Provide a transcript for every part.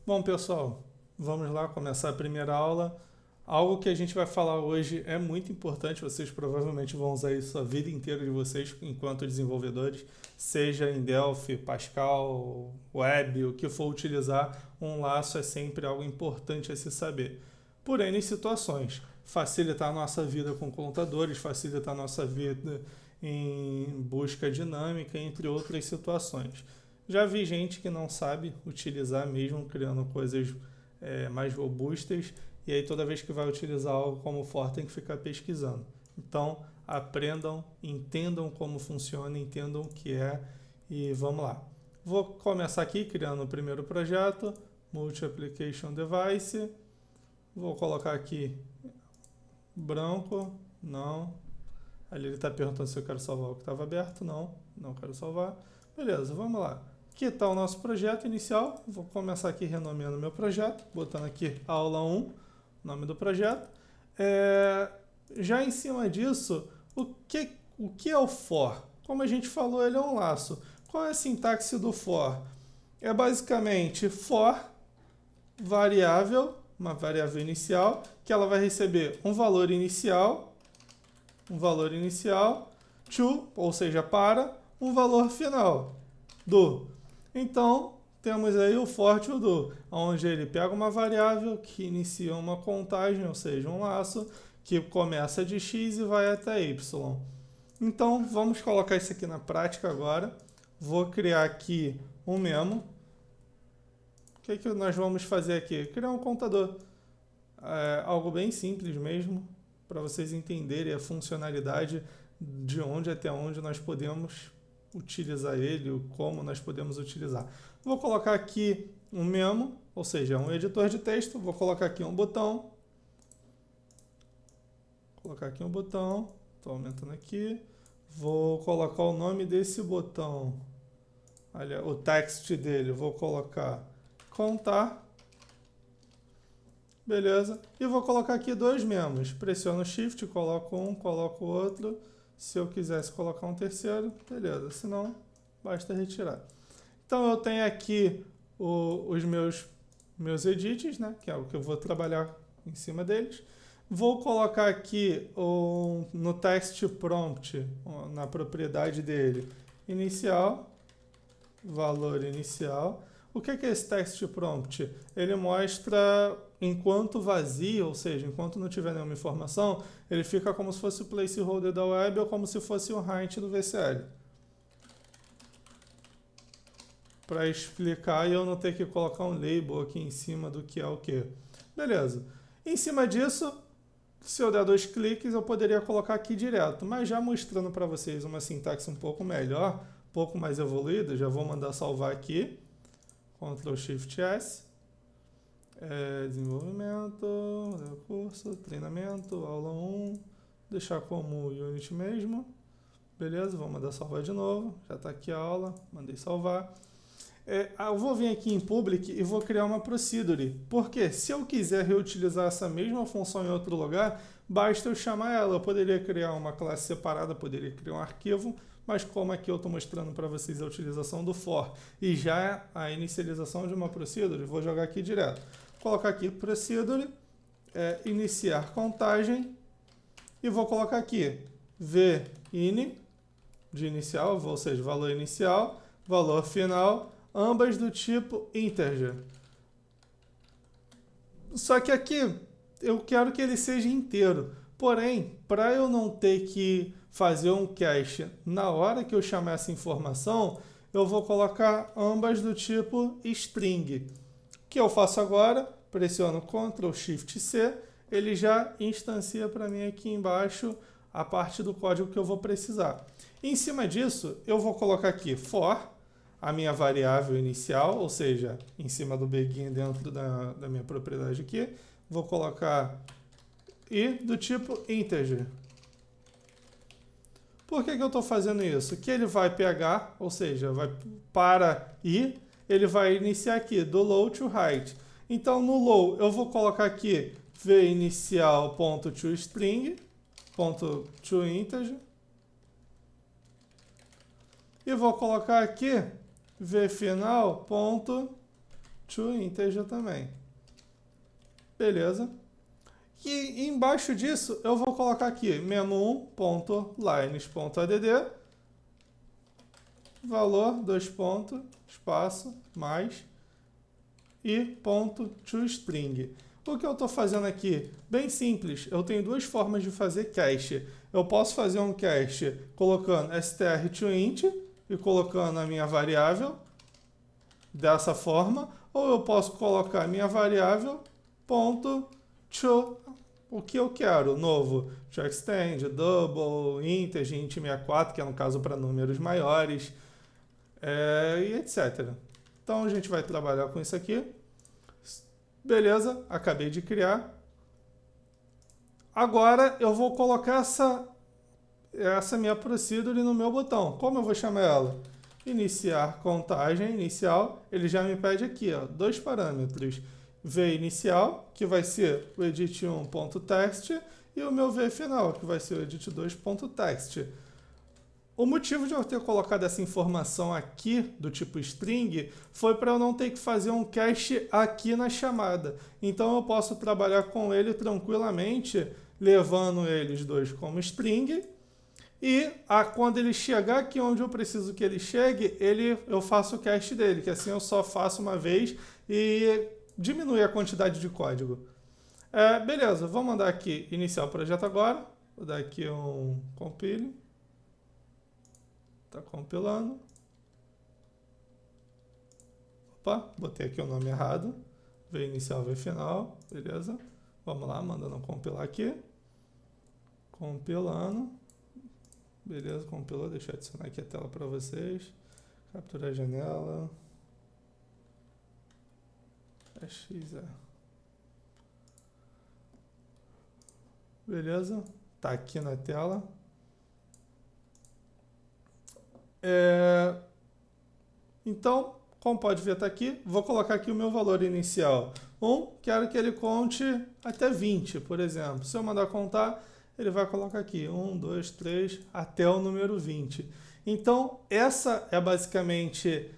Bom, pessoal, vamos lá começar a primeira aula. Algo que a gente vai falar hoje é muito importante, vocês provavelmente vão usar isso a vida inteira de vocês enquanto desenvolvedores, seja em Delphi, Pascal, Web, o que for utilizar, um laço é sempre algo importante a se saber. Por N situações, facilitar a nossa vida com contadores, facilitar a nossa vida em busca dinâmica, entre outras situações. Já vi gente que não sabe utilizar mesmo, criando coisas mais robustas, e aí toda vez que vai utilizar algo como for tem que ficar pesquisando. Então, aprendam, entendam como funciona, entendam o que é e vamos lá. Vou começar aqui criando o primeiro projeto, Multi Application Device. Vou colocar aqui branco, não. Ali ele está perguntando se eu quero salvar o que estava aberto, não quero salvar. Beleza, vamos lá. Aqui está o nosso projeto inicial. Vou começar aqui renomeando meu projeto, botando aqui aula 1, nome do projeto. Já em cima disso, o que é o for? Como a gente falou, ele é um laço. Qual é a sintaxe do for? É basicamente for variável, uma variável inicial, que ela vai receber um valor inicial, to, ou seja, para, um valor final, do. Então, temos aí o for to do, onde ele pega uma variável que inicia uma contagem, ou seja, um laço, que começa de x e vai até y. Então, vamos colocar isso aqui na prática agora. Vou criar aqui um memo. O que nós vamos fazer aqui? Criar um contador. Algo bem simples mesmo, para vocês entenderem a funcionalidade de onde até onde nós podemos utilizar ele, como nós podemos utilizar. Vou colocar aqui um memo, ou seja, um editor de texto. Vou colocar aqui um botão. Estou aumentando aqui. Vou colocar o nome desse botão. Olha, o text dele, vou colocar contar. Beleza? E vou colocar aqui dois memos. Pressiono Shift, coloco um, coloco o outro. Se eu quisesse colocar um terceiro, beleza. Se não, basta retirar. Então eu tenho aqui os meus edits, né? Que é o que eu vou trabalhar em cima deles. Vou colocar aqui no text prompt, na propriedade dele, inicial, valor inicial. O que é esse text prompt? Ele mostra enquanto vazio, ou seja, enquanto não tiver nenhuma informação, ele fica como se fosse o placeholder da web ou como se fosse o hint do VCL. Para explicar e eu não ter que colocar um label aqui em cima do que é o que. Beleza. Em cima disso, se eu der 2 cliques, eu poderia colocar aqui direto, mas já mostrando para vocês uma sintaxe um pouco melhor, um pouco mais evoluída, já vou mandar salvar aqui. Ctrl Shift S. Desenvolvimento, curso, treinamento, aula 1. Deixar como unit mesmo. Beleza, vou mandar salvar de novo. Já está aqui a aula, mandei salvar. Eu vou vir aqui em Public e vou criar uma procedure. Porque se eu quiser reutilizar essa mesma função em outro lugar, basta eu chamar ela. Eu poderia criar uma classe separada, poderia criar um arquivo, mas como aqui eu estou mostrando para vocês a utilização do for e já a inicialização de uma procedure, vou jogar aqui direto. Vou colocar aqui procedure, iniciar contagem, e vou colocar aqui vin de inicial, ou seja, valor inicial, valor final, ambas do tipo integer. Só que aqui eu quero que ele seja inteiro. Porém, para eu não ter que fazer um cache na hora que eu chamar essa informação, eu vou colocar ambas do tipo string. O que eu faço agora? Pressiono Ctrl Shift C, ele já instancia para mim aqui embaixo a parte do código que eu vou precisar. Em cima disso, eu vou colocar aqui for, a minha variável inicial, ou seja, em cima do begin dentro da minha propriedade aqui. Vou colocar i do tipo integer. Por que eu estou fazendo isso? Que ele vai pegar, ou seja, vai para i, ele vai iniciar aqui, do low to height. Então, no low, eu vou colocar aqui vinicial.toString, .toInteger. E vou colocar aqui vfinal.toInteger. to integer também. Beleza? E embaixo disso eu vou colocar aqui memo1.lines.add valor, dois pontos, espaço, mais, e ponto toString. O que eu estou fazendo aqui? Bem simples, eu tenho duas formas de fazer cache. Eu posso fazer um cache colocando str toInt e colocando a minha variável dessa forma, ou eu posso colocar a minha variável ponto to o que eu quero, novo, toExtend, double, integer, int64, que é no caso para números maiores, e etc. Então a gente vai trabalhar com isso aqui. Beleza, acabei de criar. Agora eu vou colocar essa minha procedure no meu botão. Como eu vou chamar ela? Iniciar contagem inicial. Ele já me pede aqui, ó, dois parâmetros. V inicial, que vai ser o edit1.text, e o meu V final, que vai ser o edit2.text. O motivo de eu ter colocado essa informação aqui, do tipo string, foi para eu não ter que fazer um cache aqui na chamada. Então eu posso trabalhar com ele tranquilamente, levando eles dois como string, e quando ele chegar aqui onde eu preciso que ele chegue, eu faço o cache dele, que assim eu só faço uma vez e diminui a quantidade de código. Beleza, vou mandar aqui iniciar o projeto agora, vou dar aqui um compile. Está compilando. Opa, botei aqui o nome errado. V inicial, V final. Beleza. Vamos lá, mandando compilar aqui. Compilando. Beleza, compilou. Deixa eu adicionar aqui a tela para vocês. Capturar a janela. XE. Beleza. Está aqui na tela. Então, como pode ver, está aqui. Vou colocar aqui o meu valor inicial. 1, quero que ele conte até 20, por exemplo. Se eu mandar contar, ele vai colocar aqui 1, 2, 3, até o número 20. Então, essa é basicamente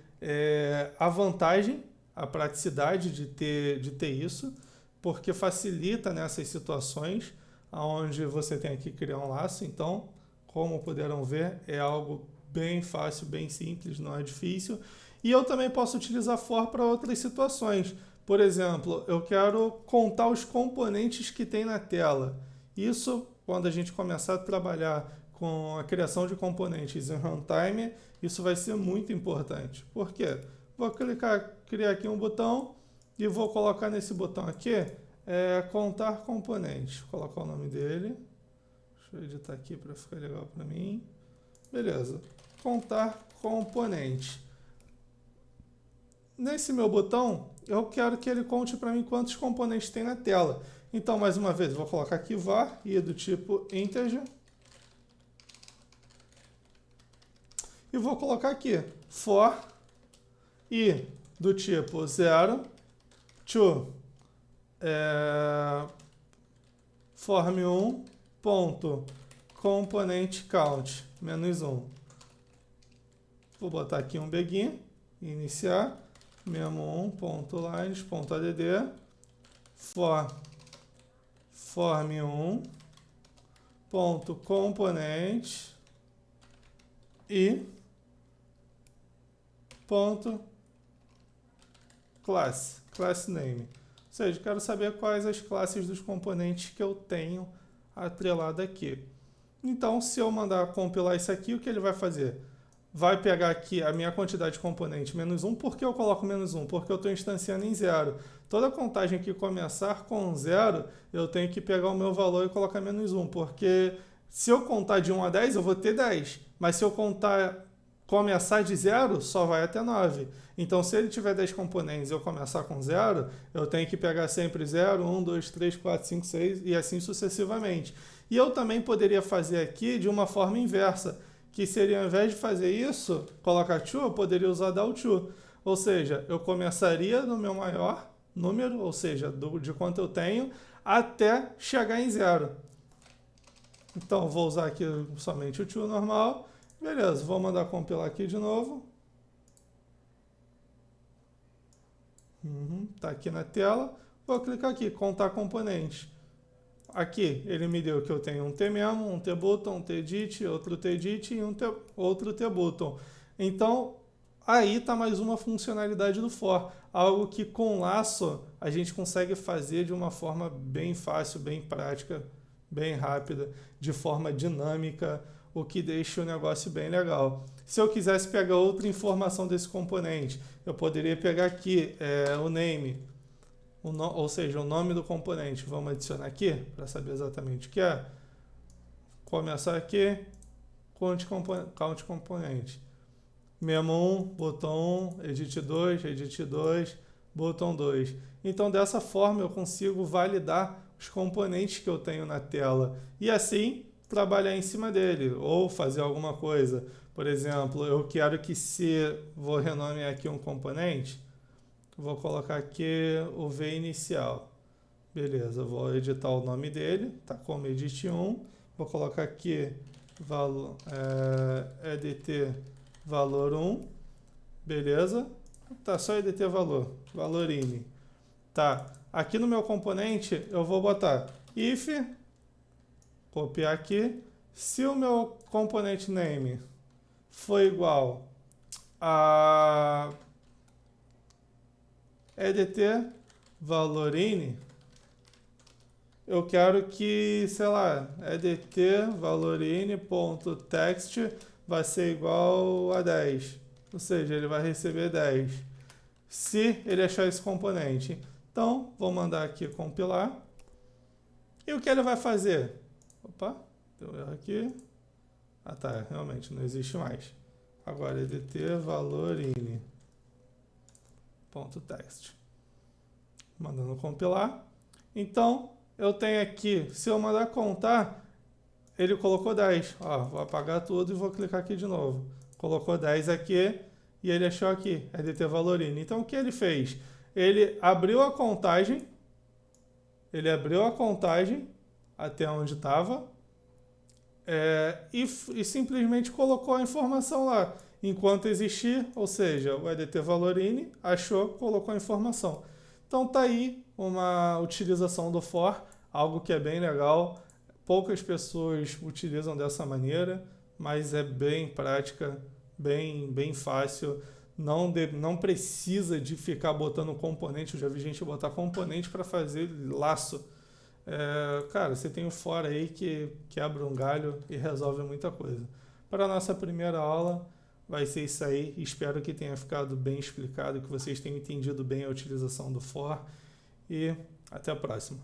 a vantagem, a praticidade de ter isso, porque facilita nessas situações onde você tem que criar um laço. Então, como puderam ver, é algo bem fácil, bem simples, não é difícil. E eu também posso utilizar for para outras situações. Por exemplo, eu quero contar os componentes que tem na tela. Isso, quando a gente começar a trabalhar com a criação de componentes em runtime, isso vai ser muito importante. Por quê? Vou criar aqui um botão e vou colocar nesse botão aqui, contar componentes. Vou colocar o nome dele. Deixa eu editar aqui para ficar legal para mim. Beleza. Contar componentes. Nesse meu botão, eu quero que ele conte para mim quantos componentes tem na tela. Então, mais uma vez, vou colocar aqui var e do tipo integer. E vou colocar aqui for i do tipo 0 to form1 ponto componente count -1. Vou botar aqui um begin, iniciar, memo1.lines.add form1 ponto componente e ponto class name. Ou seja, quero saber quais as classes dos componentes que eu tenho atrelado aqui. Então, se eu mandar compilar isso aqui, o que ele vai fazer? Vai pegar aqui a minha quantidade de componente -1. Por que eu coloco -1? Porque eu estou instanciando em 0. Toda contagem que começar com 0, eu tenho que pegar o meu valor e colocar -1. Porque se eu contar de 1 a 10, eu vou ter 10. Mas se eu começar de 0, só vai até 9. Então, se ele tiver 10 componentes e eu começar com 0, eu tenho que pegar sempre 0, 1, 2, 3, 4, 5, 6 e assim sucessivamente. E eu também poderia fazer aqui de uma forma inversa, que seria, ao invés de fazer isso, colocar to, eu poderia usar down to. Ou seja, eu começaria no meu maior número, ou seja, de quanto eu tenho, até chegar em 0. Então, vou usar aqui somente o to normal. Beleza, vou mandar compilar aqui de novo. Tá aqui na tela. Vou clicar aqui, contar componentes. Aqui ele me deu que eu tenho um tmemo, um tbutton, um tedit, outro tedit e outro tbutton. Então, aí está mais uma funcionalidade do for. Algo que com laço a gente consegue fazer de uma forma bem fácil, bem prática, bem rápida, de forma dinâmica, o que deixa o negócio bem legal. Se eu quisesse pegar outra informação desse componente, eu poderia pegar aqui o name, ou seja, o nome do componente. Vamos adicionar aqui para saber exatamente o que é. Começar aqui, count componente. Memo 1, botão 1, edit 2, botão 2. Então, dessa forma, eu consigo validar os componentes que eu tenho na tela e assim trabalhar em cima dele ou fazer alguma coisa. Por exemplo, eu quero que vou renomear aqui um componente, vou colocar aqui o V inicial. Beleza, vou editar o nome dele, tá como edit 1, vou colocar aqui edt valor 1, beleza, tá só edt valor ini. Tá, aqui no meu componente eu vou botar if, copiar aqui, se o meu componente name for igual a edt valor ini, eu quero que, sei lá, edt valor ini.text vai ser igual a 10. Ou seja, ele vai receber 10. Se ele achar esse componente. Então, vou mandar aqui compilar. E o que ele vai fazer? Opa, deu erro aqui. Ah tá, realmente não existe mais. Agora, edt valor ini.text. Mandando compilar. Então, eu tenho aqui, se eu mandar contar, ele colocou 10. Ó, vou apagar tudo e vou clicar aqui de novo. Colocou 10 aqui e ele achou aqui, edt valor ini. Então, o que ele fez? Ele abriu a contagem, até onde estava, e simplesmente colocou a informação lá. Enquanto existir, ou seja, o edt valor ini achou, colocou a informação. Então tá aí uma utilização do for, algo que é bem legal. Poucas pessoas utilizam dessa maneira, mas é bem prática, bem fácil. Não precisa de ficar botando componente. Eu já vi gente botar componente para fazer laço. Cara, você tem o for aí que quebra um galho e resolve muita coisa. Para a nossa primeira aula, vai ser isso aí. Espero que tenha ficado bem explicado, que vocês tenham entendido bem a utilização do for. E até a próxima.